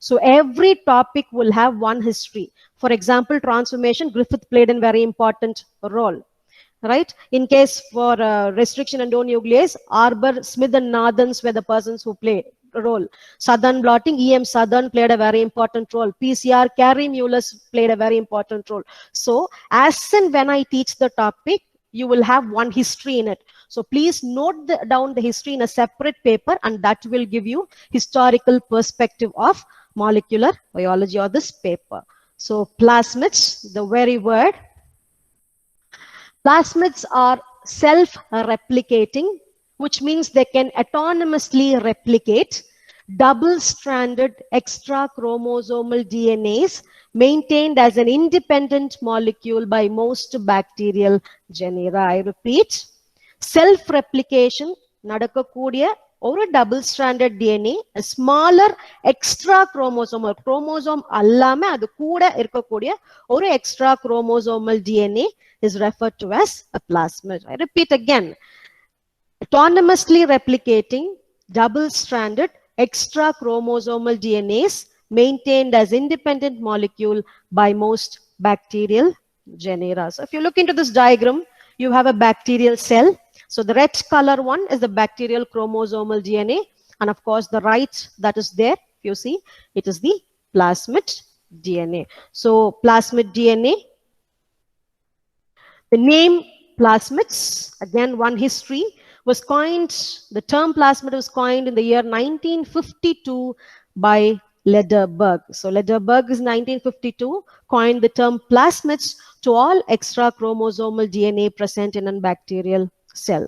So every topic will have one history. For example, transformation, Griffith played a very important role. Right? In case for restriction and endonuclease, Arbor, Smith and Nathans were the persons who played a role. Southern blotting, E.M. Southern played a very important role. PCR, Carey Mullis played a very important role. So as and when I teach the topic, you will have one history in it. So please note down the history in a separate paper, and that will give you historical perspective of molecular biology or this paper. So plasmids, the very word. Plasmids are self-replicating, which means they can autonomously replicate double-stranded extra-chromosomal DNAs maintained as an independent molecule by most bacterial genera. I repeat, self-replication nadakkakoodiya or a double-stranded DNA, a smaller extra-chromosomal chromosome allama adu kuda irukkakoodiya or extra-chromosomal DNA is referred to as a plasmid. I repeat again, autonomously replicating double-stranded extra-chromosomal DNAs maintained as independent molecule by most bacterial genera. So if you look into this diagram, you have a bacterial cell. So the red color one is the bacterial chromosomal DNA, and of course the right that is there, if you see, it is the plasmid DNA. So plasmid DNA. The name plasmids, again one history, was coined, the term plasmid was coined in the year 1952 by Lederberg. So Lederberg is 1952, coined the term plasmids to all extra chromosomal DNA present in a bacterial cell.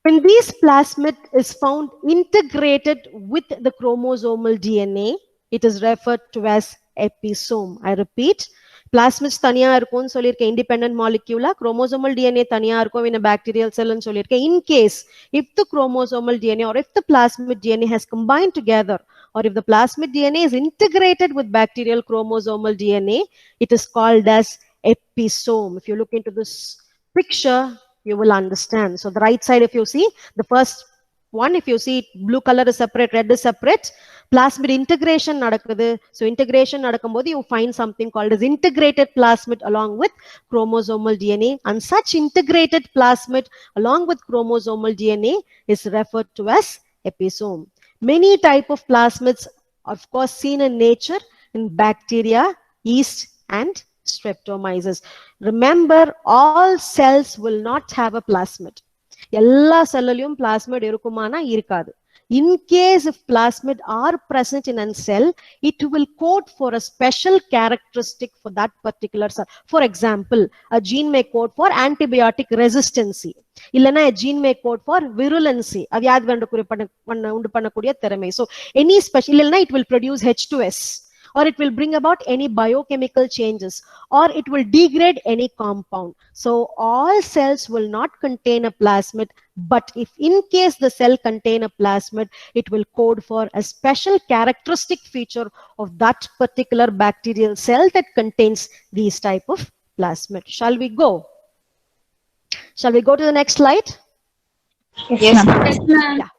When this plasmid is found integrated with the chromosomal DNA, it is referred to as episome. I repeat, plasmids தனியா இருக்கும்னு சொல்லியிருக்கேன், independent molecule, chromosomal DNA தனியா இருக்கும் in a bacterial cell ன்னு சொல்லியிருக்கேன். In case, if the chromosomal DNA or if the plasmid DNA has combined together, or if the plasmid DNA is integrated with bacterial chromosomal DNA, it is called as episome. If you look into this picture, you will understand. So the right side, if you see, the first one, if you see blue color is separate, red is separate, plasmid integration nadakudhu. So integration nadakumbodhu you find something called as integrated plasmid along with chromosomal DNA, and such integrated plasmid along with chromosomal DNA is referred to as episome. Many type of plasmids of course seen in nature in bacteria, yeast and streptomyces. Remember, all cells will not have a plasmid. எல்லா செல்லிலும் plasmid இருக்குமானா இருக்காது. In case if plasmid are present in a cell, it will code for a special characteristic for that particular cell. For example, a gene may code for antibiotic resistancy. இல்லனா a gene may code for virulency. அது உண்டு பண்ணக்கூடிய திறமை. So any special, இல்லனா it will produce H2S, or it will bring about any biochemical changes, or it will degrade any compound. So all cells will not contain a plasmid, but if in case the cell contain a plasmid, it will code for a special characteristic feature of that particular bacterial cell that contains these type of plasmid. Shall we go? Shall we go to the next slide? Yes, ma'am. Yes, ma'am. Yeah.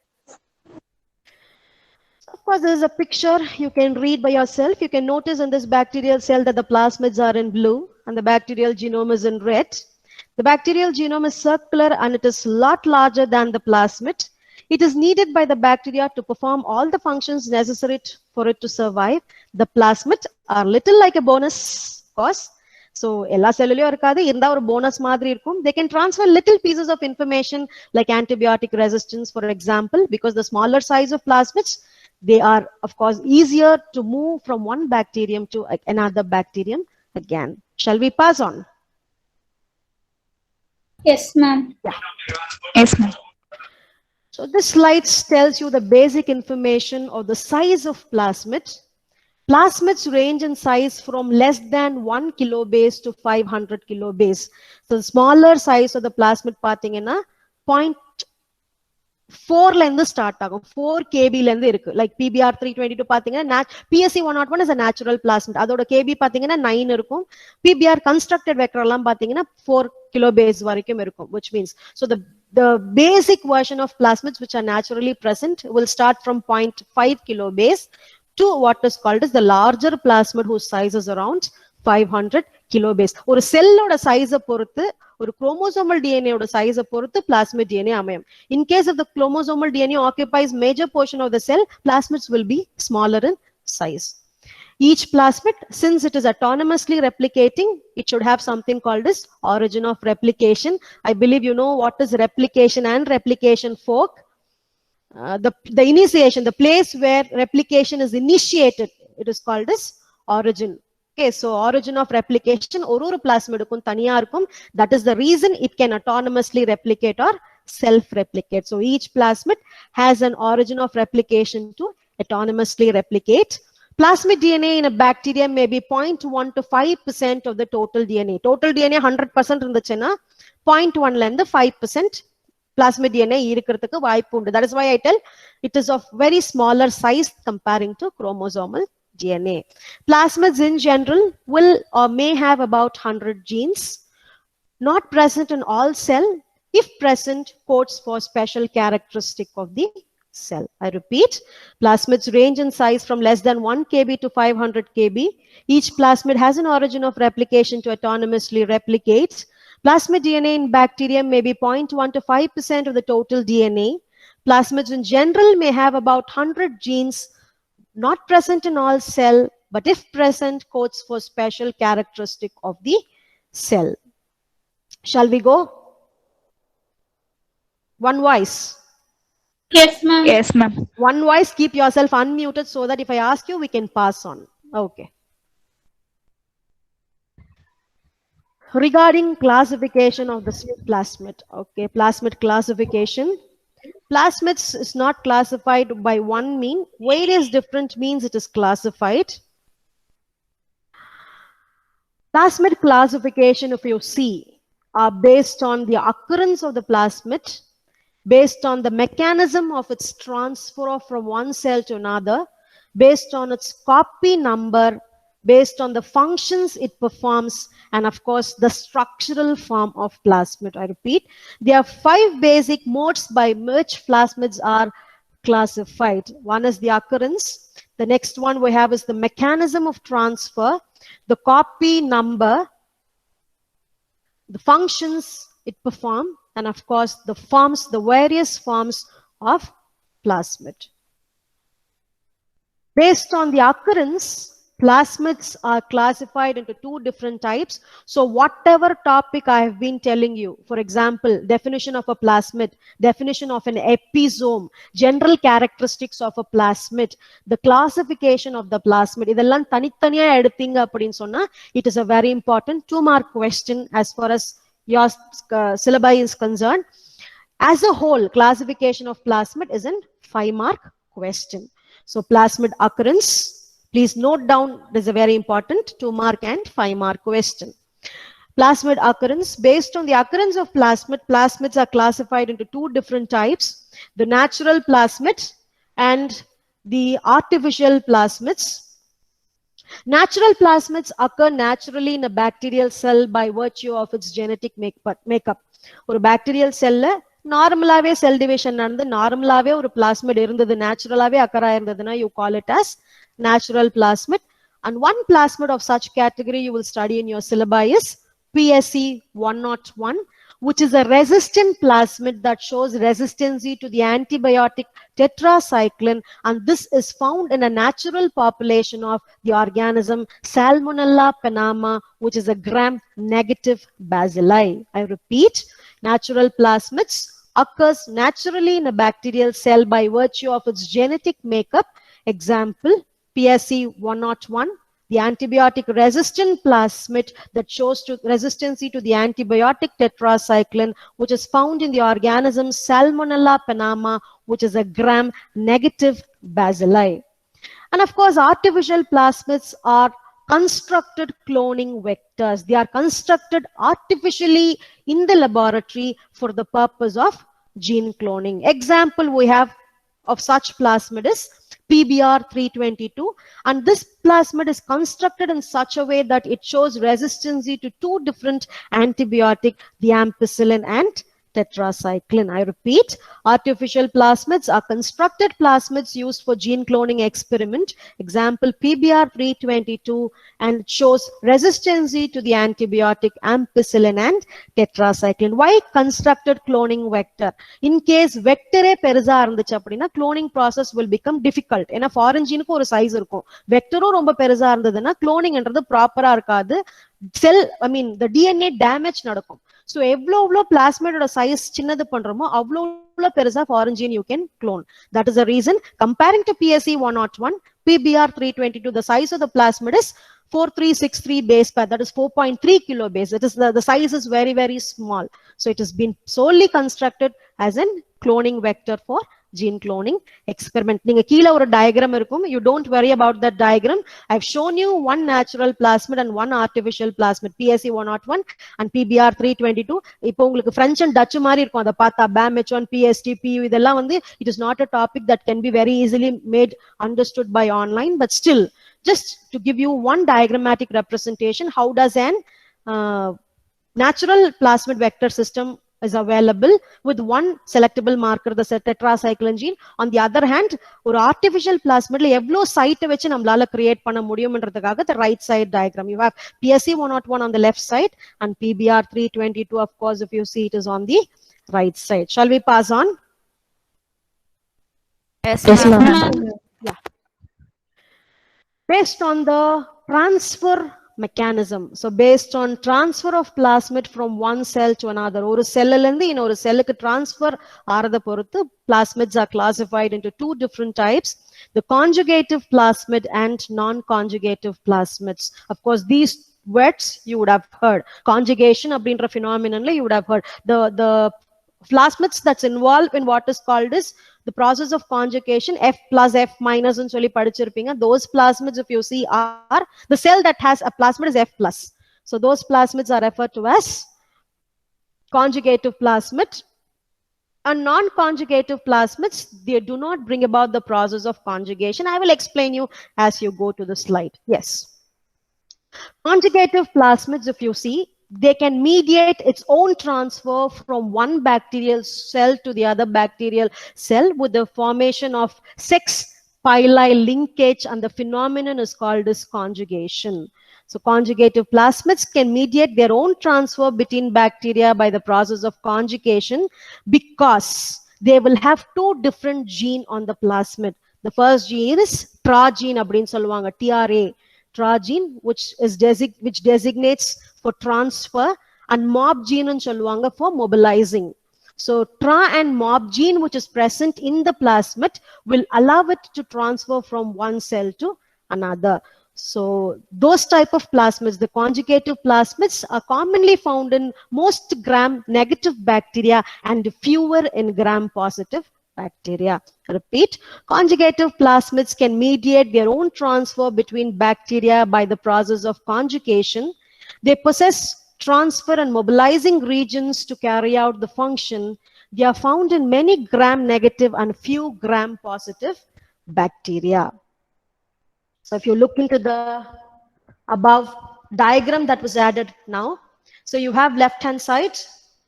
Of course, there is a picture you can read by yourself. You can notice in this bacterial cell that the plasmids are in blue and the bacterial genome is in red. The bacterial genome is circular and it is a lot larger than the plasmid. It is needed by the bacteria to perform all the functions necessary for it to survive. The plasmids are little like a bonus, of course. So எல்லா செல்லுலயும் இருக்காது, இருந்தா ஒரு bonus மாதிரி இருக்கும். They can transfer little pieces of information like antibiotic resistance, for example, because the smaller size of plasmids, they are of course easier to move from one bacterium to another bacterium again. Shall we pass on? Yes, ma'am. Yeah. Yes, ma'am. So this slide tells you the basic information of the size of plasmid. Plasmids range in size from less than 1 kilobase to 500 kilobase. So the smaller size of the plasmid pathina 0.4 la irundhu start agum, 4 kb la irundhu irukku. Like PBR 322 pathina PSC 101 is a natural plasmid, adoda kb pathina 9 irukum. PBR constructed vector la pathina 4 kilobase varaikum irukum, which means so the basic version of plasmids which are naturally present will start from 0.5 kilobase. to what is called as the larger plasmid whose size is around 500 kilobase. ஒரு செல்லோட சைஸை பொறுத்து ஒரு chromosomal DNA ஓட சைஸை பொறுத்து plasmid DNA அமையும். In case of the chromosomal DNA occupies major portion of the cell, plasmids will be smaller in size. Each plasmid, since it is autonomously replicating, it should have something called as origin of replication. I believe you know what is replication and replication fork. The initiation, the place where replication is initiated, it is called as origin. Okay, so origin of replication, oru plasmidukkum thaniya irukum. That is the reason it can autonomously replicate or self-replicate. So each plasmid has an origin of replication to autonomously replicate. Plasmid DNA in a bacteria may be 0.1 to 5% of the total DNA. Total DNA 100% இருந்துச்சுன்னா 0.1 ல இருந்து 5% plasmid DNA இருக்கிறதுக்கு வாய்ப்பு உண்டு. That is why I tell it is of very smaller size comparing to chromosomal DNA. Plasmids in general will or may have about 100 genes. Not present in all cell. If present, codes for special characteristic of the cell. I repeat, plasmids range in size from less than 1 kb to 500 kb. Each plasmid has an origin of replication to autonomously replicate. Plasmid DNA in bacteria may be 0.1 to 5% of the total DNA. Plasmids in general may have about 100 genes, not present in all cell, but if present, codes for special characteristic of the cell. Shall we go? One voice. Yes, ma'am. Yes, ma'am. One voice, keep yourself unmuted so that if I ask you, we can pass on. Okay. Regarding classification of the plasmid. Okay, plasmid classification. Plasmids is not classified by one mean. Various different means it is classified. Plasmid classification, if you see, are based on the occurrence of the plasmid, based on the mechanism of its transfer from one cell to another, based on its copy number, based on the functions it performs, and of course the structural form of plasmid. I repeat, there are 5 basic modes by which plasmids are classified. One is the occurrence. The next one we have is the mechanism of transfer, the copy number, the functions it performs, and of course the forms, the various forms of plasmid. Based on the occurrence, plasmids are classified into 2 different types. So whatever topic I have been telling you, for example, definition of a plasmid, definition of an episome, general characteristics of a plasmid, the classification of the plasmid, இதெல்லாம் தனித்தனியா எடுத்தீங்க அப்படின்னு சொன்னா, it is a very important 2-mark question as far as your syllabi is concerned. As a whole, classification of plasmid is a 5-mark question. So plasmid occurrence, please note down, this is a very important 2-mark and 5-mark question. Plasmid occurrence, based on the occurrence of plasmid, plasmids are classified into 2 different types, the natural plasmid and the artificial plasmids. Natural plasmids occur naturally in a bacterial cell by virtue of its genetic makeup. ஒரு bacterial cell நார்மலாவே cell division நடந்து நார்மலாவே ஒரு plasmid இருந்தது, நேச்சுரலாவே occur ஆயிருந்ததுன்னா you call it as natural plasmid. And one plasmid of such category you will study in your syllabi is PSC 101, which is a resistant plasmid that shows resistance to the antibiotic tetracycline, and this is found in a natural population of the organism Salmonella panama, which is a gram-negative bacilli. I repeat, natural plasmids occurs naturally in a bacterial cell by virtue of its genetic makeup. Example, PSC 101, the antibiotic resistant plasmid that shows resistance to the antibiotic tetracycline, which is found in the organism Salmonella panama, which is a gram-negative bacilli. And of course, artificial plasmids are constructed cloning vectors. They are constructed artificially in the laboratory for the purpose of gene cloning. Example we have of such plasmid is PBR 322, and this plasmid is constructed in such a way that it shows resistance to 2 different antibiotic, the ampicillin and tetracycline. I repeat, artificial plasmids are constructed plasmids used for gene cloning experiment. Example PBR322, and it shows resistance to the antibiotic ampicillin and tetracycline. Why constructed cloning vector? In case vector பெருசா இருந்துச்சு அப்படினா cloning process will become difficult. ஏனா foreign gene க்கு ஒரு size இருக்கும். வெக்டரும் ரொம்ப பெருசா இருந்ததுன்னா cloning என்றது ப்ராப்பரா இருக்காது. செல் the DNA damage நடக்கும். So எவ்வளவு plasmid size சின்னது பண்றோமோ அவ்வளவு பெருசா foreign gene you can clone. That is the reason comparing to PSE 101, PBR 322, the size of the plasmid is 4363 base pair, that is 4.3 kilo base. It is the size is very, very small. So it has been solely constructed as a cloning vector for gene cloning experiment. நீங்க கீழ ஒரு diagram இருக்கும். You don't worry about that diagram. I've shown you one natural plasmid and one artificial plasmid, PSE 101 and PBR 322. இப்போ உங்களுக்கு French and Dutch மாதிரி இருக்கும். அத பார்த்தா BAM, H1, PST, PU இதெல்லாம் it is not a topic that can be very easily made understood by online, but still just to give you one diagrammatic representation, how does an natural plasmid vector system is available with one selectable marker, the tetracycline gene. On the other hand, ஒரு artificial plasmid எவ்வளவு site வச்சு நம்மளால create பண்ண முடியும்ன்றதுக்காக the right side diagram. You have PSE 101 on the left side and PBR 322, of course, if you see, it is on the right side. Shall we pass on? Yes, Yes, ma'am. ma'am. Yeah. Based on the transfer mechanism, so based on transfer of plasmid from one cell to another, ஒரு செல்ல இருந்து இன்னொரு செல்லுக்கு transfer ஆறத பொறுத்து plasmids are classified into two different types, the conjugative plasmid and non-conjugative plasmids. Of course, these words you would have heard. Conjugation அப்படின்ற phenomenon you would have heard. The plasmids that's involved in what is called is the process of conjugation, F plus F minus and சொல்லி படிச்சிருப்பீங்க. Those plasmids, if you see, are the cell that has a plasmid is F plus. So those plasmids are referred to as conjugative plasmid. And non-conjugative plasmids, they do not bring about the process of conjugation. I will explain you as you go to the slide. Yes. Conjugative plasmids, if you see, they can mediate its own transfer from one bacterial cell to the other bacterial cell with the formation of sex pili linkage, and the phenomenon is called as conjugation. So conjugative plasmids can mediate their own transfer between bacteria by the process of conjugation because they will have two different genes on the plasmid. The first gene is TRA gene அப்படின்னு சொல்லுவாங்க, TRA. TRA gene, which designates for transfer, and MOB gene ன்னு சொல்லுவாங்க for mobilizing. So TRA and MOB gene, which is present in the plasmid, will allow it to transfer from one cell to another. So those type of plasmids, the conjugative plasmids, are commonly found in most gram-negative bacteria and fewer in gram-positive bacteria. Repeat, conjugative plasmids can mediate their own transfer between bacteria by the process of conjugation. They possess transfer and mobilizing regions to carry out the function. They are found in many gram-negative and few gram-positive bacteria. So if you look into the above diagram that was added now, so you have left-hand side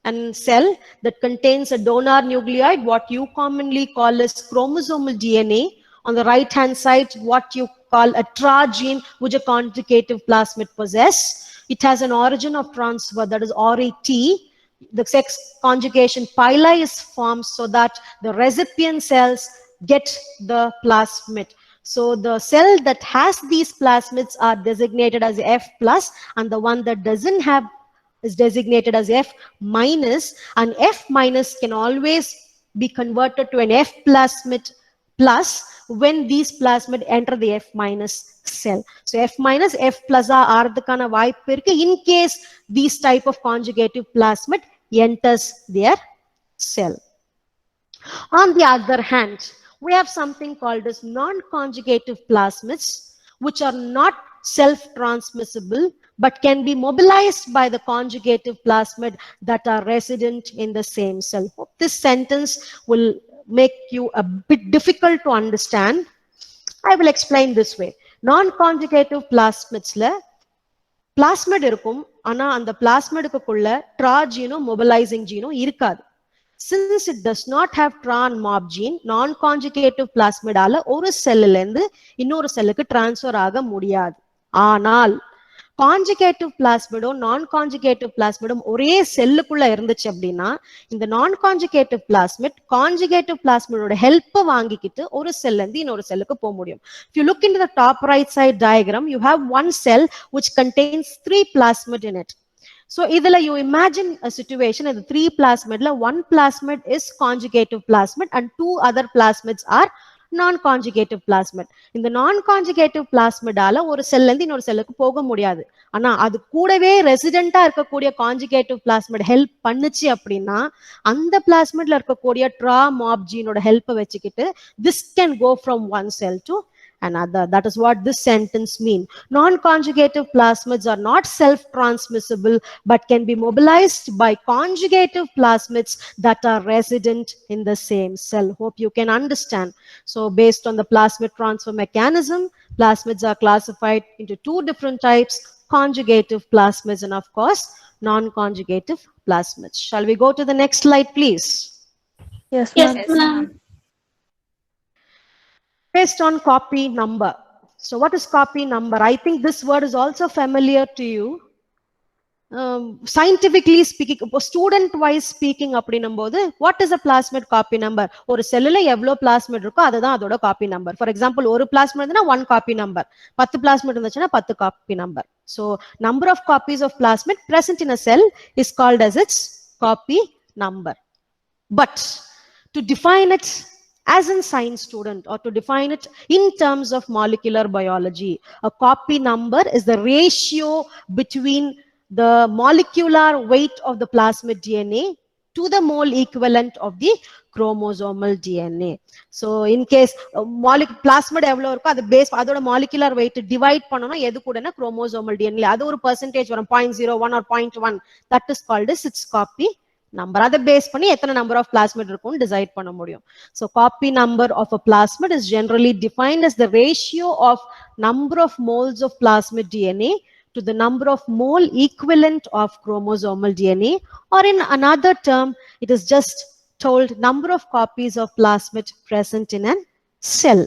and cell that contains a donor nucleoid, what you commonly call as chromosomal DNA. On the right-hand side, what you call a TRA gene, which a conjugative plasmid possess. It has an origin of transfer, that is RET. The sex conjugation pili is formed so that the recipient cells get the plasmid. So the cell that has these plasmids are designated as F plus, and the one that doesn't have is designated as F minus, and F minus can always be converted to an F plasmid plus when these plasmid enter the F minus cell. So F minus, F plus ஆறதுக்கான வாய்ப்பு இருக்கு in case these type of conjugative plasmid enters their cell. On the other hand, we have something called as non-conjugative plasmids, which are not self-transmissible but can be mobilized by the conjugative plasmid that are resident in the same cell. Hope this sentence will make you a bit difficult to understand. I will explain this way. Non-conjugative plasmidsல plasmid இருக்கும், ஆனா அந்த plasmidக்குள்ள TRA ஜீனும் mobilizing ஜீனும் இருக்காது. since it does not have tran mob gene, non-conjugative plasmidala ஒரு செல்லுல இருந்து இன்னொரு செல்லுக்கு transfer ஆக முடியாது. ஆனால் காஞ்சுகேட்டிவ் பிளாஸ்மிடும் நான் காஞ்சுகேட்டிவ் பிளாஸ்மிடும் ஒரே செல்லுக்குள்ள இருந்துச்சு அப்படின்னா இந்த நான் காஞ்சுகேட்டிவ் பிளாஸ்மிட் காஞ்சுகேட்டிவ் பிளாஸ்மிடோட ஹெல்ப் வாங்கிக்கிட்டு ஒரு செல்ல இருந்து இன்னொரு செல்லுக்கு போக முடியும். If you look into the top right side diagram, you have one cell which contains 3 plasmid in it. So idhula you imagine a situation in the 3 plasmid la one plasmid is conjugative plasmid and 2 other plasmids are non-conjugative plasmid. இந்த non-conjugative plasmidala ஒரு செல்ல இருந்து இன்னொரு செல்லுக்கு போக முடியாது. ஆனா அது கூடவே ரெசிடென்ட்டா இருக்கக்கூடிய conjugative plasmid ஹெல்ப் பண்ணுச்சு அப்படின்னா அந்த plasmidல இருக்கக்கூடிய tra mob geneோட ஹெல்ப் வச்சுக்கிட்டு this can go from one cell to another. That is what this sentence means. Non-conjugative plasmids are not self-transmissible but can be mobilized by conjugative plasmids that are resident in the same cell. Hope you can understand. So based on the plasmid transfer mechanism, plasmids are classified into 2 different types, conjugative plasmids and of course non-conjugative plasmids. Shall we go to the next slide please? Yes, Yes, ma'am. ma'am. Based on copy number. So what is copy number? I think this word is also familiar to you. Scientifically speaking, student wise speaking அப்படினும்போது what is a plasmid copy number? ஒரு செல்லுல எவ்வளவு plasmid இருக்கோ அதுதான் அதோட copy number. For example, ஒரு plasmid இருந்ததுன்னா 1 copy number. 10 plasmid இருந்துச்சுன்னா 10 copy number. So number of copies of plasmid present in a cell is called as its copy number. But to define it as a science student or to define it in terms of molecular biology, a copy number is the ratio between the molecular weight of the plasmid DNA to the mole equivalent of the chromosomal DNA. So in case plasmid எவ்வளவு இருக்கோ அது base அதோட molecular weight divide பண்ணனும் எது கூடனா chromosomal DNA அது ஒரு percentage வரும் 0.01 or 0.1, that is called as its copy number. அதை பேஸ் பண்ணி எத்தனை number of plasmid இருக்கும்னு decide பண்ண முடியும். So copy number of a plasmid is generally defined as the ratio of number of moles of plasmid DNA to the number of mole equivalent of chromosomal DNA, or in another term it is just told number of copies of plasmid present in a cell.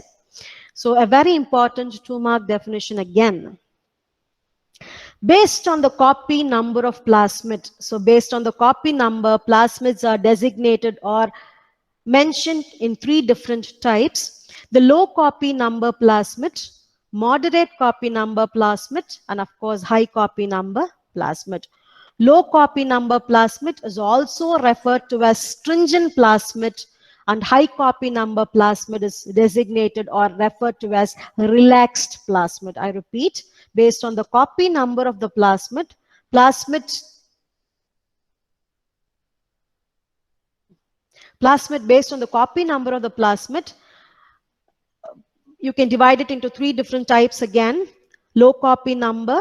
So a very important 2-mark definition again. Based on the copy number of plasmid, so based on the copy number, plasmids are designated or mentioned in 3 different types: the low copy number plasmid, moderate copy number plasmid, and of course high copy number plasmid. Low copy number plasmid is also referred to as stringent plasmid, and high copy number plasmid is designated or referred to as relaxed plasmid. I repeat, based on the copy number of the plasmid based on the copy number of the plasmid, you can divide it into 3 different types again: low copy number,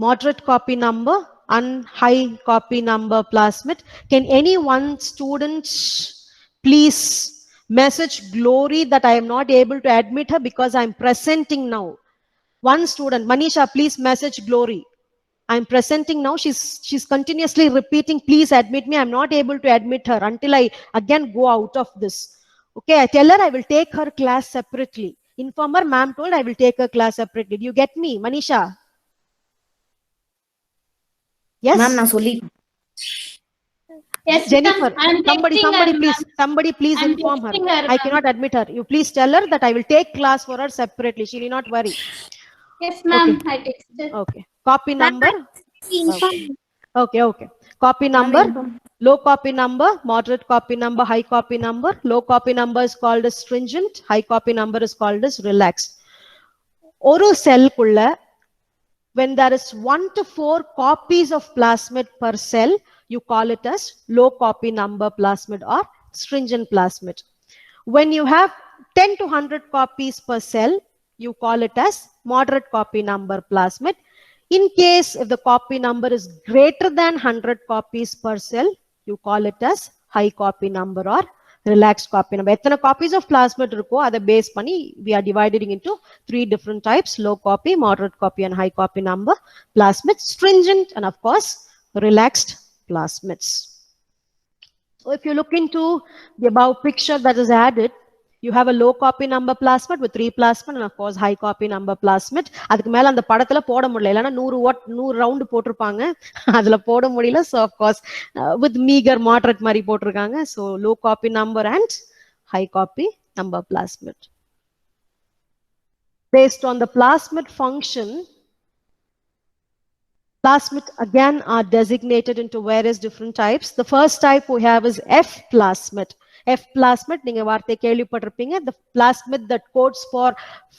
moderate copy number, and high copy number plasmid. Can any one student please message Glory that I am not able to admit her because I am presenting now? One student, Manisha, please message Glory. I am presenting now. She's continuously repeating, please admit me. I am not able to admit her until I again go out of this. Okay, I tell her I will take her class separately. Inform her, ma'am told I will take her class separately. Do you get me, Manisha? Yes? Ma'am, நான் சொல்லி Yes, Jennifer, ma'am. I'm texting her, somebody please I'm inform her. texting her, I ma'am. cannot admit her. You please tell her that I will take class for her separately. She need not worry. Yes, ma'am. I texted. Okay. Copy number. Okay. Copy number. Low copy number, moderate copy number, high copy number. Low copy number is called as stringent. High copy number is called as relaxed. Oru cell kulla, when there is 1 to 4 copies of plasmid per cell, you call it as low copy number plasmid or stringent plasmid. When you have 10 to 100 copies per cell, you call it as moderate copy number plasmid. In case if the copy number is greater than 100 copies per cell, you call it as high copy number or relaxed copy number. எத்தனை copies of plasmid இருக்கோ அதை base பண்ணி we are dividing into 3 different types: low copy, moderate copy, and high copy number plasmid, stringent, and of course relaxed plasmids. So if you look into the above picture that is added, you have a low copy number plasmid with 3 plasmid and of course high copy number plasmid. அதுக்கு மேல அந்த படத்துல போட முடியல, இல்லனா 100 round போட்டிருப்பாங்க, அதுல போட முடியல. So of course with meager moderate மாதிரி போட்டிருக்காங்க. So low copy number and high copy number plasmid. Based on the plasmid function, plasmid again are designated into various different types. The first type we have is F plasmid. F plasmid, நீங்க வார்த்தை கேள்விப்பட்டிருப்பீங்க, the plasmid that codes for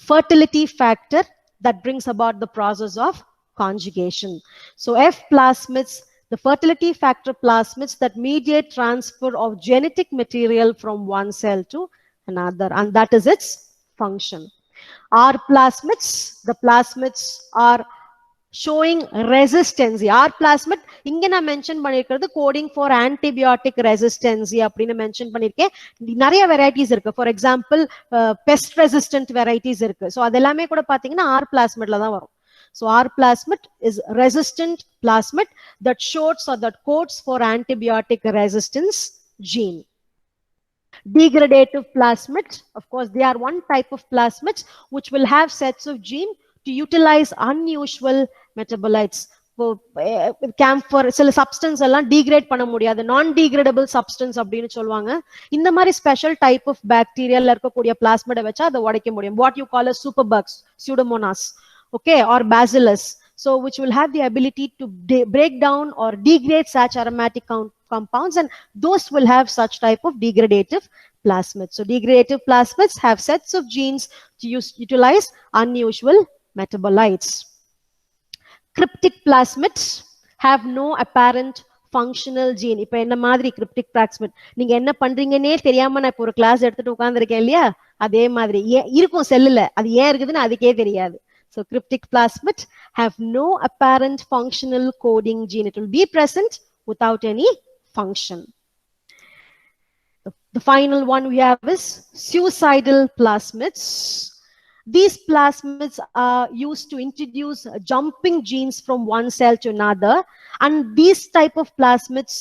fertility factor that brings about the process of conjugation. So F plasmids, the fertility factor plasmids that mediate transfer of genetic material from one cell to another, and that is its function. R plasmids, the plasmids are showing resistance. R plasmid இங்க நான் mention பண்ணிருக்கிறது coding for antibiotic resistance அப்படின்னு mention பண்ணிருக்கேன். நிறைய varieties இருக்கு. For example best resistant varieties இருக்கு. So அதெல்லாமே கூட பாத்தீங்கன்னா ஆர் பிளாஸ்மிட்ல தான் வரும். So R plasmid is resistant plasmid that shows or that codes for antibiotic resistance gene. Degradative plasmid, of course they are one type of plasmids which will have sets of gene to utilize unusual metabolites. Camphor சில substance எல்லாம் degrade பண்ண முடியாது, நான் degradable substance அப்படின்னு சொல்லுவாங்க. இந்த மாதிரி special type of பாக்டீரியால இருக்கக்கூடிய பிளாஸ்மிடை வச்சா அதை உடைக்க முடியும். What you call super bugs, pseudomonas, okay, or bacillus, so which will have the ability to break down or degrade such aromatic compounds, and those will have such type of degradative plasmids. So degradative plasmids have sets of genes to utilize unusual metabolites. Cryptic plasmids have no apparent functional gene. இப்ப என்ன மாதிரி cryptic plasmid, நீங்க என்ன பண்றீங்கன்னே தெரியாம நான் இப்போ ஒரு class எடுத்துட்டு உட்கார்ந்திருக்கேன் இல்லையா, அதே மாதிரி இருக்கும் செல்லுல, அது ஏன் இருக்குதுன்னு அதுக்கே தெரியாது. So cryptic plasmid have no apparent functional coding gene. It will be present without any function. The final one we have is suicidal plasmids. These plasmids are used to introduce jumping genes from one cell to another, and these type of plasmids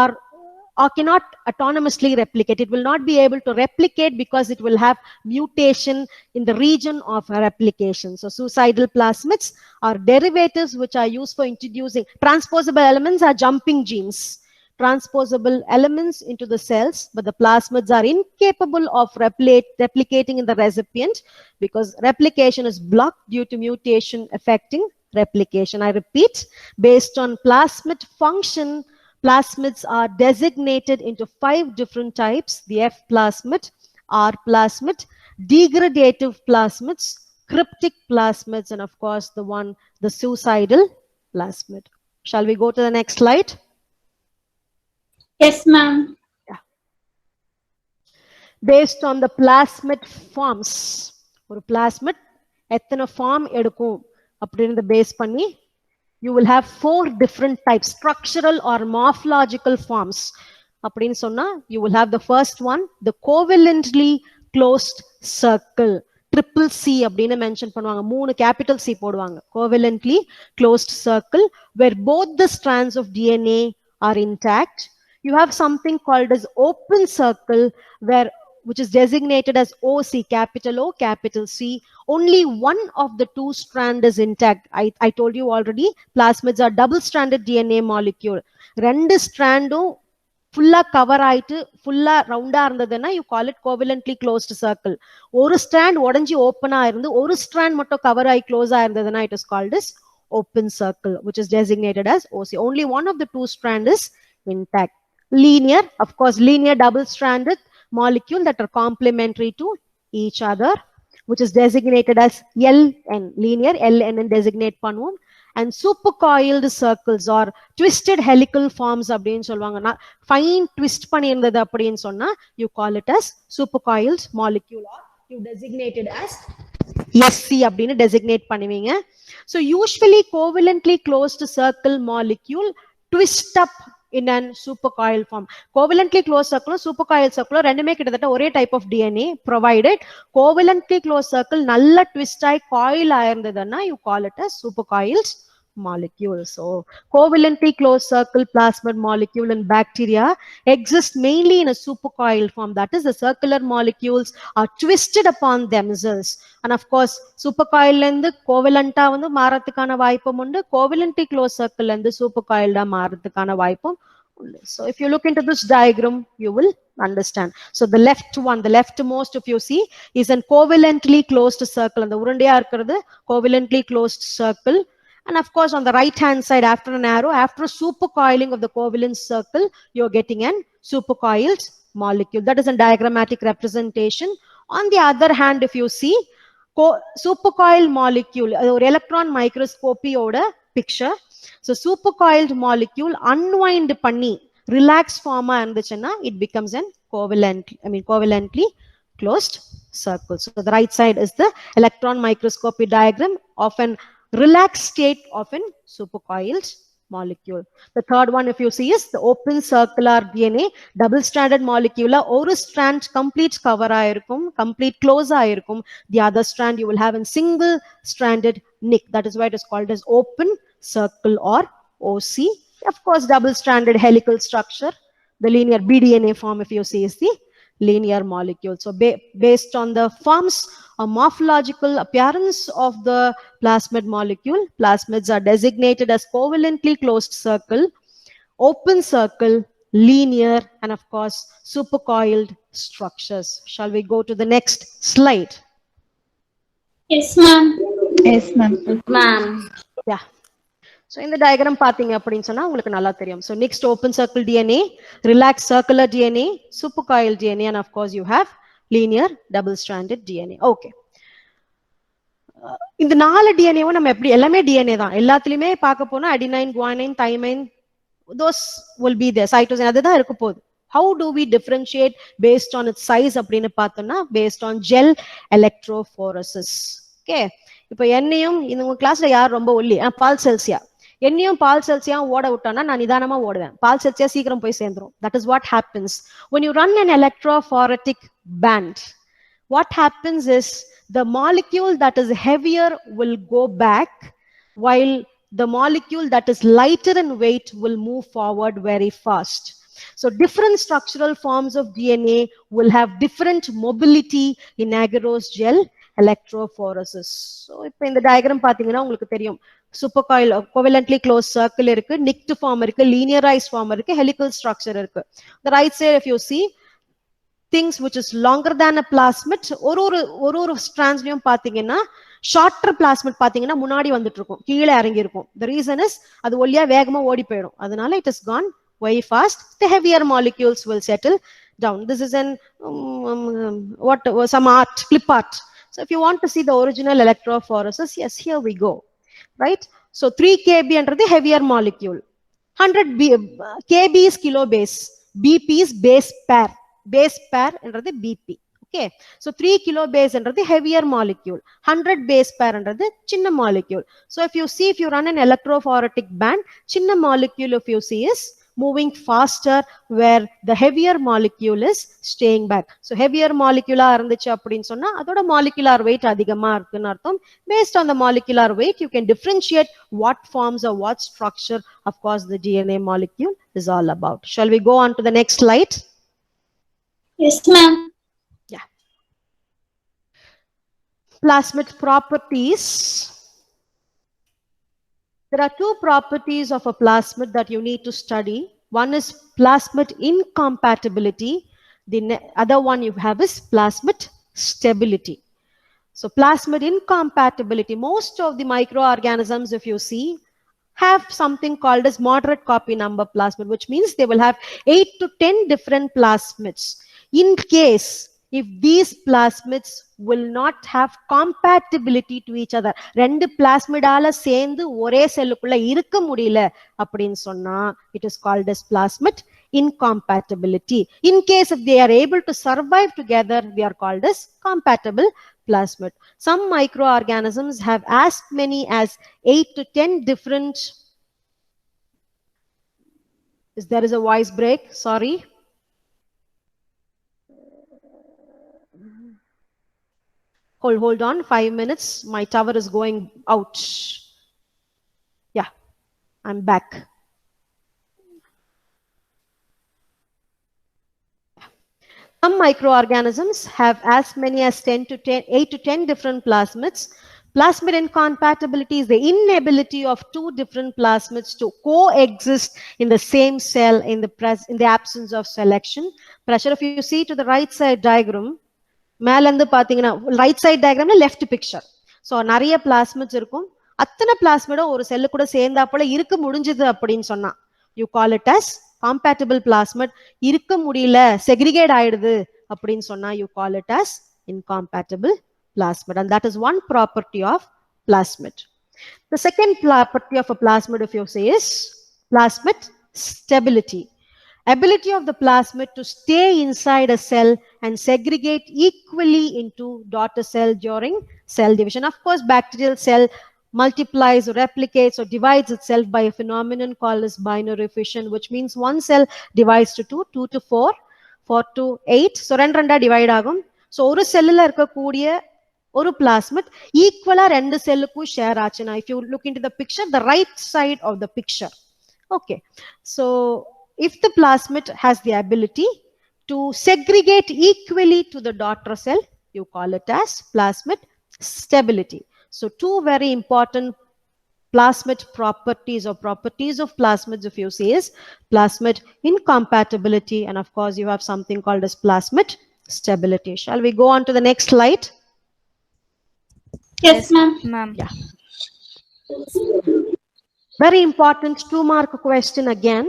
are cannot autonomously replicate. It will not be able to replicate because it will have mutation in the region of replication. So suicidal plasmids are derivatives which are used for introducing transposable elements, are jumping genes, transposable elements into the cells, but the plasmids are incapable of replicating in the recipient because replication is blocked due to mutation affecting replication. I repeat, based on plasmid function, plasmids are designated into 5 different types: the F plasmid, R plasmid, degradative plasmids, cryptic plasmids, and of course the suicidal plasmid. Shall we go to the next slide? Yes, ma'am. Yeah. Based on the plasmid forms, ஒரு plasmid எத்தனை form எடுக்கும் அப்படின்றத base பண்ணி you will have 4 different types, structural or morphological forms. அப்படின்னு சொன்னா you will have the first one, the covalently closed circle, triple C அப்படின்னு mention பண்ணுவாங்க, 3 capital C போடுவாங்க. Covalently closed circle where both the strands of DNA are intact. You have something called as open circle which is designated as OC, capital O, capital C. Only one of the 2 strand is intact. I told you already, plasmids are double-stranded DNA molecule. ரெண்டு ஸ்ட்ராண்டும் ஃபுல்லா cover ஆயிட்டு ஃபுல்லா ரவுண்டா இருந்ததுன்னா you call it covalently closed circle. ஒரு strand உடைஞ்சி ஓப்பனா இருந்து ஒரு ஸ்ட்ராண்ட் மட்டும் கவர் ஆகி close ஆயிருந்ததுன்னா it is called as open circle, which is designated as OC. Only one of the 2 strand is intact. Linear, of course, linear double-stranded molecule that are complementary to each other, which is designated as LN, linear LN designate பண்ணுவோம். And supercoiled circles or twisted helical forms அப்படின்னு சொல்லுவாங்க. Fine twist பண்ணியிருந்தது அப்படின்னு சொன்னா you call it as supercoiled molecule, or you designate it as SC அப்படின்னு designate பண்ணுவீங்க. So usually covalently closed circle molecule twist up in an supercoiled form. Covalently closed circle, supercoiled circle ரெண்டுமே கிட்டத்தட்ட ஒரே type of DNA provided. Covalently closed circle நல்ல twist ஆகி coil ஆயிருந்ததுன்னா you call it as supercoiled molecule. So covalently closed circle plasmid molecule in bacteria exists mainly in a supercoiled form. That is, the circular molecules are twisted upon themselves. And of course, supercoiled and the covalent வந்து மாறதுக்கான வாய்ப்பும் உண்டு. Covalently closed circle and the supercoiled மாறதுக்கான வாய்ப்பும் உண்டு. So if you look into this diagram, you will understand. So the left one, the leftmost, if you see, is an covalently closed circle. And the உருண்டையா இருக்கிறது covalently closed circle. And of course, on the right hand side, after an arrow, after supercoiling of the covalent circle, you're getting an supercoiled molecule. That is a diagrammatic representation. On the other hand, if you see, supercoiled molecule, or electron microscopy order picture. So supercoiled molecule unwind panni, relax form irundhuchena, it becomes an covalently closed circle. So the right side is the electron microscopy diagram of an relaxed state of an supercoiled molecule. The third one, if you see, is the open circular DNA, double-stranded molecule. One strand complete cover ஆயிருக்கும், complete close ஆயிருக்கும். The other strand you will have in single-stranded nick. That is why it is called as open circle or OC. Of course, double-stranded helical structure. The linear BDNA form, if you see, is the linear molecule. So based on the forms or morphological appearance of the plasmid molecule, plasmids are designated as covalently closed circle, open circle, linear, and of course supercoiled structures. Shall we go to the next slide? Yes, ma'am. Yes, ma'am. Ma'am. Yeah. So in the diagram பாத்தீங்க அப்படின்னு சொன்னா உங்களுக்கு நல்லா தெரியும். So next open circle DNA, relaxed circular DNA, supercoiled DNA, and of course you have linear double-stranded DNA. Okay. இந்த 4 டிஎன்ஏவும் நம்ம எப்படி எல்லாமே டிஎன்ஏ தான். எல்லாத்துலயுமே பார்க்க போனா adenine, guanine, thymine, those will be there. cytosine அதுதான் இருக்க போகுது. How do we differentiate based on its size அப்படின்னு பார்த்தோம்னா based on gel electrophoresis. Okay. இப்போ என்னையும் இந்த கிளாஸ்ல யார் ரொம்ப ஒல்லி? பால் செல்சியா. என்னையும் பால் செல்சியா ஓட விட்டோம்னா நான் நிதானமா ஓடுவேன். பால் செல்சியா சீக்கிரம் போய் சேர்ந்துரும். That is what happens when you run an electrophoretic band. What happens is the molecule that is heavier will go back, while the molecule that is lighter in weight will move forward very fast. So different structural forms of DNA will have different mobility in agarose gel electrophoresis. So இப்போ இந்த diagram பாத்தீங்கன்னா உங்களுக்கு தெரியும். Supercoil covalently closed circle இருக்கு, nicked form இருக்கு, linearized form இருக்கு, helical structure இருக்கு. The right side, if you see, things which is longer than a plasmid, ஒரு strandsலயும் பாத்தீங்கன்னா ஷார்ட்டர் plasmid பாத்தீங்கன்னா முன்னாடி வந்துட்டு இருக்கும், கீழே இறங்கி இருக்கும். The reason is அது ஒல்லியா வேகமா ஓடி போயிடும். அதனால it is gone very fast. The heavier molecules will settle down. This is an some art, clip art. So if you want to see the original electrophoresis, yes, here we go. Right? So 3 kb under the heavier molecule. 100 kb is kilobase. BP is base pair. Base pair under the BP. Okay. So 3 kilobase under the heavier molecule. 100 base pair under the chinna molecule. So if you see, if you run an electrophoretic band, chinna molecule, if you see, is moving faster, where the heavier molecule is staying back. So heavier molecule இருந்துச்சு அப்படின்னு சொன்னா அதோட molecular weight அதிகமா இருக்குன்னு அர்த்தம். Based on the molecular weight, you can differentiate what forms or what structure, of course, the DNA molecule is all about. Shall we go on to the next slide? Yes, ma'am. Yeah. Plasmid properties. There are 2 properties of a plasmid that you need to study. One is plasmid incompatibility. The other one you have is plasmid stability. So plasmid incompatibility, most of the microorganisms, if you see, have something called as moderate copy number plasmid, which means they will have 8 to 10 different plasmids. In case if these plasmids will not have compatibility to each other, ரெண்டு plasmidala சேர்ந்து ஒரே செல்லுக்குள்ள இருக்க முடியல அப்படின்னு சொன்னா it is called as plasmid incompatibility. In case if they are able to survive together, they are called as compatible plasmid. Some microorganisms have as many as 8 to 10 different. There is a voice break, sorry. Hold on 5 minutes. My tower is going out. Yeah. I'm back. Some microorganisms have as many as 8 to 10 different plasmids. Plasmid incompatibility is the inability of two different plasmids to coexist in the same cell in the absence of selection. Pressure, if you see to the right side diagram, மேலேருந்து பார்த்தீங்கன்னா right side டயக்ராம்ல left picture. So நிறைய plasmids இருக்கும். அத்தனை பிளாஸ்மிடும் ஒரு cell கூட சேர்ந்தா போல இருக்க முடிஞ்சது அப்படின்னு சொன்னா you call it as compatible plasmid. இருக்க முடியல, செக்ரிகேட் ஆயிடுது அப்படின்னு சொன்னா you call it as incompatible plasmid, and that is one property of plasmid. The second property of a plasmid, if you say, is plasmid stability. Ability of the plasmid to stay inside a cell and segregate equally into daughter cell during cell division. Of course, bacterial cell multiplies or replicates or divides itself by a phenomenon called as binary fission, which means one cell divides to 2, 2 to 4, 4 to 8. So, ரெண்டா divide ஆகும். So, ஒரு செல்லுல இருக்கக்கூடிய ஒரு plasmid equal ரெண்டு செல்லுக்கும் share ஆச்சுனா, if you look into the picture, the right side of the picture. Okay. So, if the plasmid has the ability to segregate equally to the daughter cell, you call it as plasmid stability. So two very important plasmid properties or properties of plasmids, if you say, is plasmid incompatibility, and of course you have something called as plasmid stability. Shall we go on to the next slide? Yes, ma'am. Yeah. Very important 2-mark question again.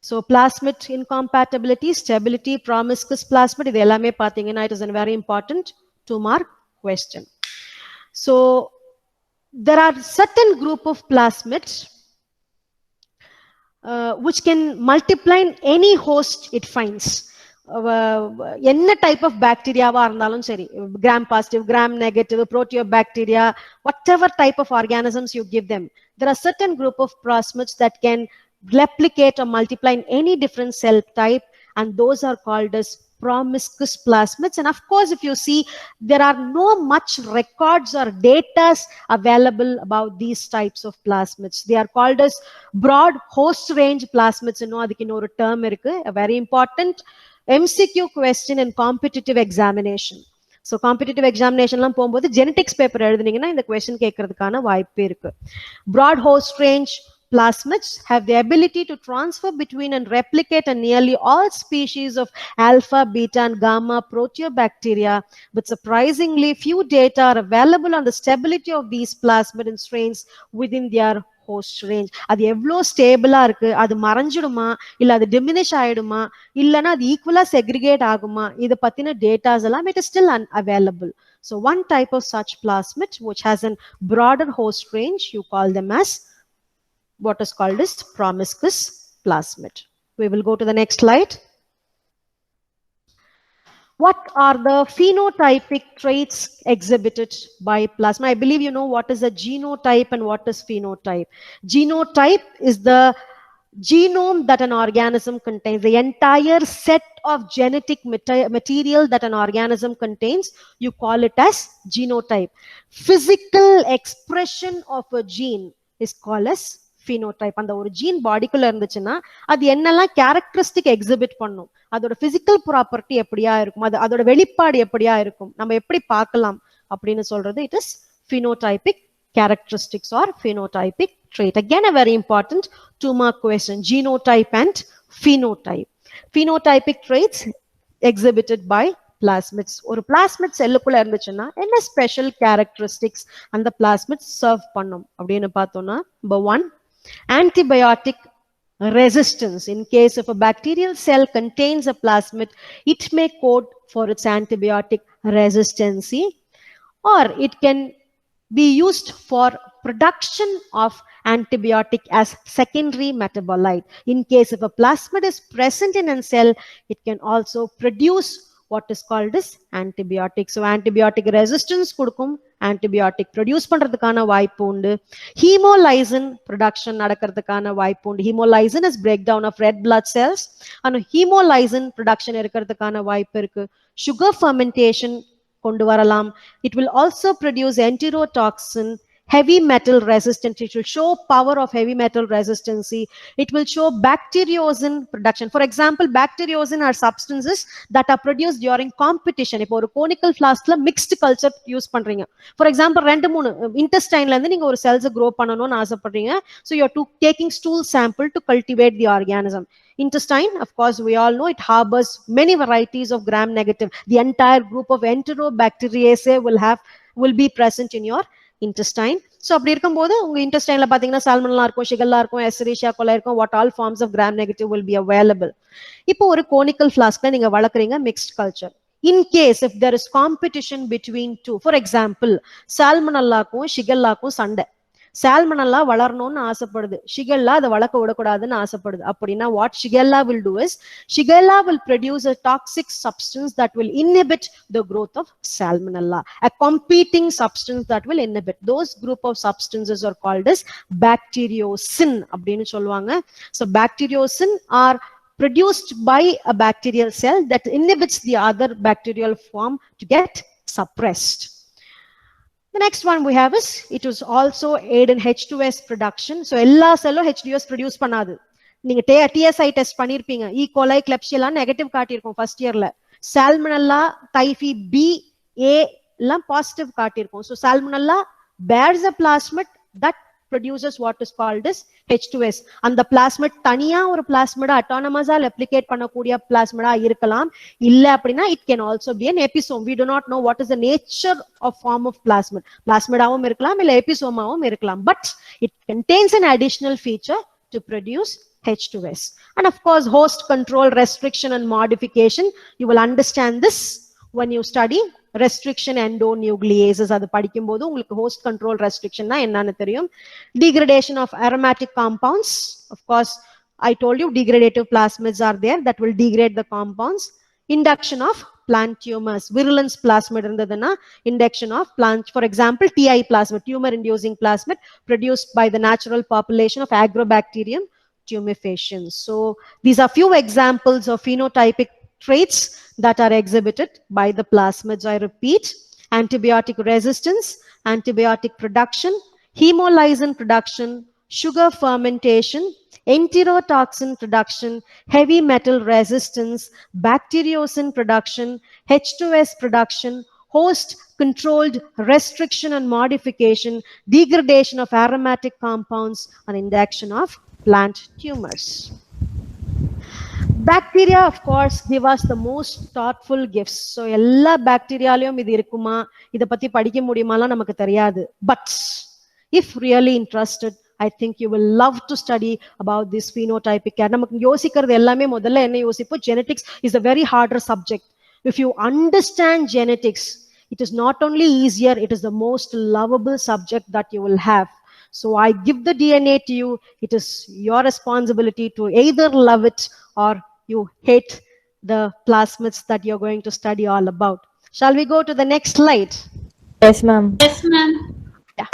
So plasmid incompatibility, stability, promiscuous plasmid, இது எல்லாமே பாத்தீங்கன்னா it is a very important 2-mark question. So there are certain group of plasmids which can multiply in any host it finds. என்ன type of பாக்டீரியாவா இருந்தாலும் சரி, gram positive, gram negative, proteobacteria, whatever type of organisms you give them, there are certain group of plasmids that can replicate or multiply in any different cell type, and those are called as promiscuous plasmids. And of course, if you see, there are no much records or data available about these types of plasmids. They are called as broad host range plasmids. Adukku innoru term irukku, a very important MCQ question in competitive examination. So competitive examination லாம் போகும்போது genetics paper எழுதுனீங்கன்னா இந்த question கேட்கறதுக்கான வாய்ப்பு இருக்கு. Broad host range plasmids have the ability to transfer between and replicate in nearly all species of alpha, beta, and gamma proteobacteria, but surprisingly few data are available on the stability of these plasmid and strains within their host range. அது எவ்வளோ ஸ்டேபிளா இருக்கு, அது மறைஞ்சிடுமா, இல்ல அது diminish ஆயிடுமா, இல்லைன்னா அது ஈக்குவலா செக்ரிகேட் ஆகுமா, இதை பத்தின டேட்டாஸ் எல்லாம் it is still unavailable. So one type of such plasmid which has a broader host range, you call them as what is called as promiscuous plasmid. We will go to the next slide. What are the phenotypic traits exhibited by plasma? I believe you know what is a genotype and what is phenotype. Genotype is the genome that an organism contains, the entire set of genetic material that an organism contains. You call it as genotype. Physical expression of a gene is called as phenotype. அந்த ஒரு gene பாடிக்குள்ள இருந்துச்சுன்னா அது என்னெல்லாம் characteristic exhibit பண்ணும், அதோட physical property எப்படியா இருக்கும், அதோட வெளிப்பாடு எப்படியா இருக்கும், நம்ம எப்படி பார்க்கலாம் அப்படின்னு சொல்றது it is phenotypic characteristics or phenotypic trait. Again, a very important 2-mark question, genotype and phenotype. Phenotypic traits exhibited by plasmids. ஒரு plasmid செல்லுக்குள்ள இருந்துச்சுன்னா என்ன ஸ்பெஷல் கேரக்டரிஸ்டிக்ஸ் அந்த plasmid சர்வ் பண்ணும் அப்படின்னு பார்த்தோம்னா, number 1, antibiotic resistance. In case if a bacterial cell contains a plasmid, it may code for its antibiotic resistance, or it can be used for production of antibiotic as secondary metabolite. In case if a plasmid is present in a cell, it can also produce what is called as antibiotic. So antibiotic resistance கொடுக்கும், antibiotic produce பண்றதுக்கான வாய்ப்பு உண்டு, hemolysin production நடக்கிறதுக்கான வாய்ப்பு உண்டு. Hemolysin is breakdown of red blood cells, and hemolysin production இருக்கிறதுக்கான வாய்ப்பு இருக்கு. Sugar fermentation கொண்டு வரலாம். It will also produce enterotoxin, heavy metal resistance. It will show power of heavy metal resistancy. It will show bacteriosin production. For example, bacteriosin are substances that are produced during competition. இப்போ ஒரு conical flaskல mixed culture use பண்றீங்க. For example, 2-3 intestineல இருந்து நீங்க ஒரு cells grow பண்ணணும்னு ஆசைப்படுறீங்க. So you're taking stool sample to cultivate the organism. Intestine, of course, we all know it harbors many varieties of gram-negative. The entire group of Enterobacteriaceae will be present in your intestine. So அப்படி இருக்கும்போது உங்க intestineல பாத்தீங்கன்னா salmonella இருக்கும், shigella இருக்கும், escherichia coli இருக்கும், what all forms of gram-negative will be available. இப்போ ஒரு conical flaskல நீங்க வளர்க்குறீங்க mixed culture. In case if there is competition between two, for example, salmonellaக்கும் shigellaக்கும் சண்டை. சால்மனல்லா வளரணும்னு ஆசைப்படுது, ஷிகெல்லா அதை வளர்க்க விடக்கூடாதுன்னு ஆசைப்படுது. அப்படின்னா what shigella will do is shigella will produce a toxic substance that will inhibit the growth of salmonella, a competing substance that will inhibit. Those group of substances are called as bacteriocin அப்படின்னு சொல்லுவாங்க. So bacteriocin are produced by a bacterial cell that inhibits the other bacterial form to get suppressed. The next one we have is it is also aid in H2S production. So எல்லா செல்லும் H2S produce பண்ணாது. நீங்க TSI test பண்ணிருப்பீங்க. E. coli, Klebsiella negative காட்டியிருக்கும் first இயர்ல. Salmonella, Typhi B, A எல்லாம் positive காட்டியிருக்கும். So Salmonella bears a plasmid that produces what is called as H2S. அந்த plasmid தனியா ஒரு plasmid autonomously replicate பண்ணக்கூடிய plasmid இருக்கலாம். இல்ல அப்படினா it can also be an episome. We do not know what is the nature of form of plasmid. Plasmid ஆவும் இருக்கலாம் இல்ல episome ஆவும் இருக்கலாம். But it contains an additional feature to produce H2S. And of course, host control, restriction and modification. You will understand this when you study restriction endonucleases. அது படிக்கும்போது உங்களுக்கு host control restriction னா என்னன்னு தெரியும். Degradation of aromatic compounds. Of course, I told you degradative plasmids are there that will degrade the compounds. Induction of plant tumors. Virulence plasmid இருந்ததுன்னா induction of plant. For example, TI plasmid, tumor inducing plasmid produced by the natural population of Agrobacterium tumefaciens. So these are few examples of phenotypic traits that are exhibited by the plasmids. I repeat: antibiotic resistance, antibiotic production, hemolysin production, sugar fermentation, enterotoxin production, heavy metal resistance, bacteriocin production, H2S production, host controlled restriction and modification, degradation of aromatic compounds, and induction of plant tumors. Bacteria, of course, give us the most thoughtful gifts. So எல்லா பாக்டீரியாலயும் இது இருக்குமா, இத பத்தி படிக்க முடியுமாலாம் நமக்கு தெரியாது. But if really interested, I think you will love to study about this phenotypic. நமக்கு யோசிக்கிறது எல்லாமே முதல்ல என்ன யோசிப்போம், genetics is a very harder subject. If you understand genetics, it is not only easier, it is the most lovable subject that you will have. So I give the DNA to you. It is your responsibility to either love it or you hate the plasmids that you're going to study all about. Shall we go to the next slide? Yes, ma'am. Yes, ma'am. Yeah.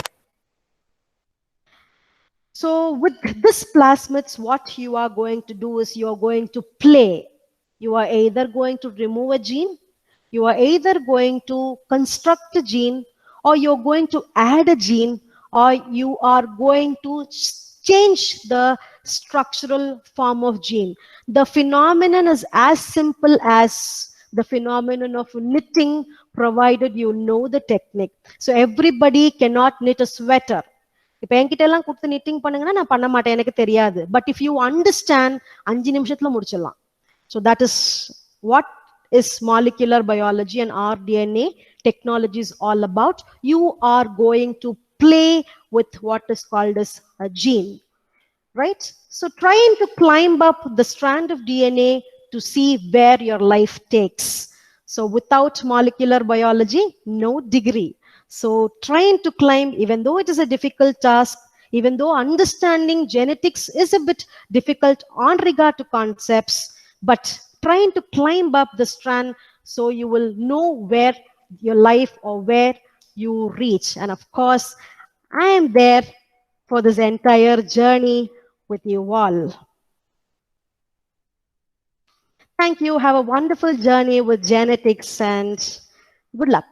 So with this plasmids, what you are going to do is you are going to play. You are either going to remove a gene, you are either going to construct a gene, or you're going to add a gene, or you are going to change the structural form of gene. The phenomenon is as simple as the phenomenon of knitting, provided you know the technique. So everybody cannot knit a sweater. இப்ப என்கிட்ட எல்லாம் கொடுத்து knitting பண்ணுங்கன்னா நான் பண்ண மாட்டேன், எனக்கு தெரியாது. But if you understand, 5 நிமிஷத்துல முடிச்சிடலாம். So that is what is molecular biology and rDNA technology is all about. You are going to play with what is called as a gene, right? So trying to climb up the strand of DNA to see where your life takes. So without molecular biology, no degree. So trying to climb, even though it is a difficult task, even though understanding genetics is a bit difficult on regard to concepts, but trying to climb up the strand so you will know where your life or where you reach. And of course, I am there for this entire journey with you all. Thank you. Have a wonderful journey with genetics and good luck.